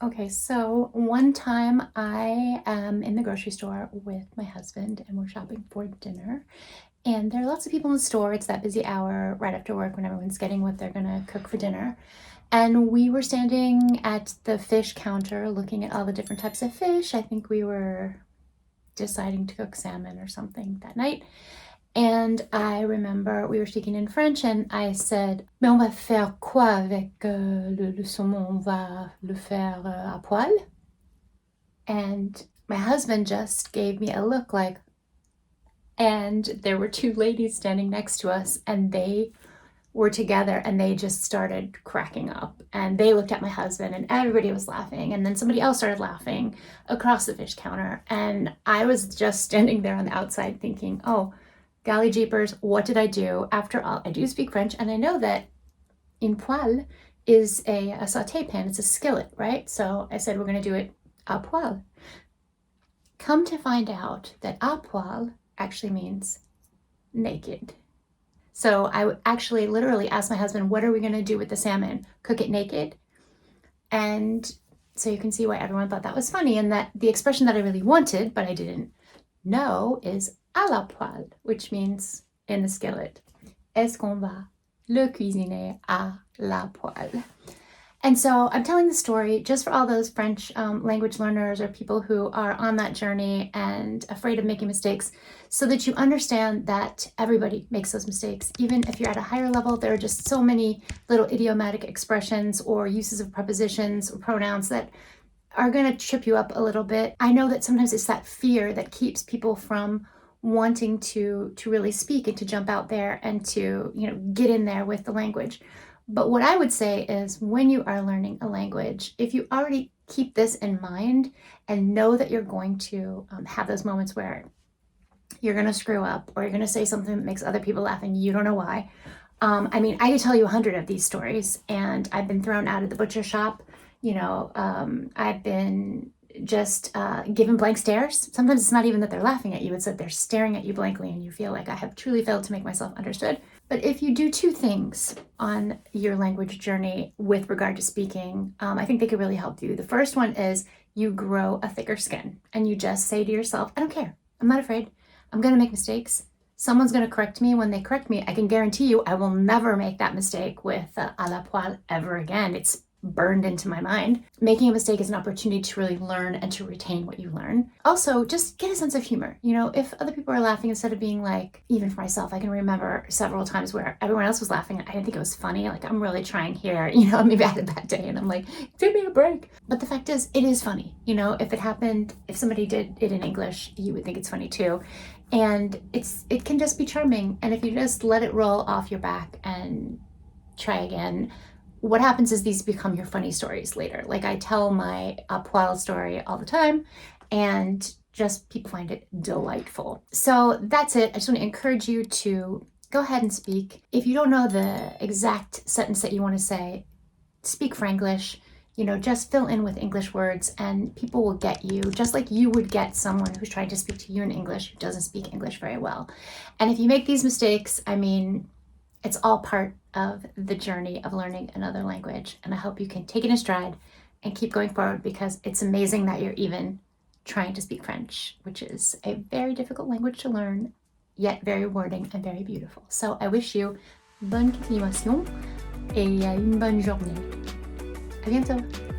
Okay, so one time I am in the grocery store with my husband and we're shopping for dinner. And there are lots of people in the store. It's that busy hour right after work when everyone's getting what they're gonna cook for dinner. And we were standing at the fish counter looking at all the different types of fish. I think we were deciding to cook salmon or something that night. And I remember we were speaking in French and I said, Mais on va faire quoi avec le saumon? On va le faire à poil? And my husband just gave me a look like, and there were two ladies standing next to us and they were together and they just started cracking up and they looked at my husband and everybody was laughing and then somebody else started laughing across the fish counter and I was just standing there on the outside thinking, oh, golly jeepers, what did I do? After all, I do speak French and I know that une poêle is a sauté pan, it's a skillet, right? So I said we're going to do it à poêle. Come to find out that à poêle actually means naked. So I actually literally asked my husband, what are we going to do with the salmon? Cook it naked? And so you can see why everyone thought that was funny, and that the expression that I really wanted, but I didn't know, is à la poêle, which means in the skillet. Est-ce qu'on va le cuisiner à la poêle? And so I'm telling the story just for all those French language learners or people who are on that journey and afraid of making mistakes, so that you understand that everybody makes those mistakes. Even if you're at a higher level, there are just so many little idiomatic expressions or uses of prepositions or pronouns that are going to trip you up a little bit. I know that sometimes it's that fear that keeps people from wanting to really speak and to jump out there and to, get in there with the language. But what I would say is when you are learning a language, if you already keep this in mind and know that you're going to have those moments where you're going to screw up or you're going to say something that makes other people laugh and you don't know why. I could tell you 100 of these stories, and I've been thrown out of the butcher shop. I've been just given blank stares. Sometimes it's not even that they're laughing at you, it's that they're staring at you blankly and you feel like I have truly failed to make myself understood. But if you do two things on your language journey with regard to speaking, I think they could really help you. The first one is you grow a thicker skin and you just say to yourself, I don't care. I'm not afraid. I'm going to make mistakes. Someone's going to correct me. When they correct me, I can guarantee you I will never make that mistake with à la poêle ever again. It's burned into my mind. Making a mistake is an opportunity to really learn and to retain what you learn. Also, just get a sense of humor. If other people are laughing, instead of being like, even for myself, I can remember several times where everyone else was laughing and I didn't think it was funny. Like, I'm really trying here, maybe I had a bad day and I'm like, give me a break. But the fact is, it is funny. If it happened, if somebody did it in English, you would think it's funny too. And it can just be charming. And if you just let it roll off your back and try again, what happens is these become your funny stories later. Like I tell my poêle story all the time and just people find it delightful. So that's it. I just want to encourage you to go ahead and speak. If you don't know the exact sentence that you want to say, speak Franglish. Just fill in with English words and people will get you, just like you would get someone who's trying to speak to you in English who doesn't speak English very well. And if you make these mistakes, it's all part of the journey of learning another language. And I hope you can take it in stride and keep going forward, because it's amazing that you're even trying to speak French, which is a very difficult language to learn, yet very rewarding and very beautiful. So I wish you bonne continuation et une bonne journée. À bientôt.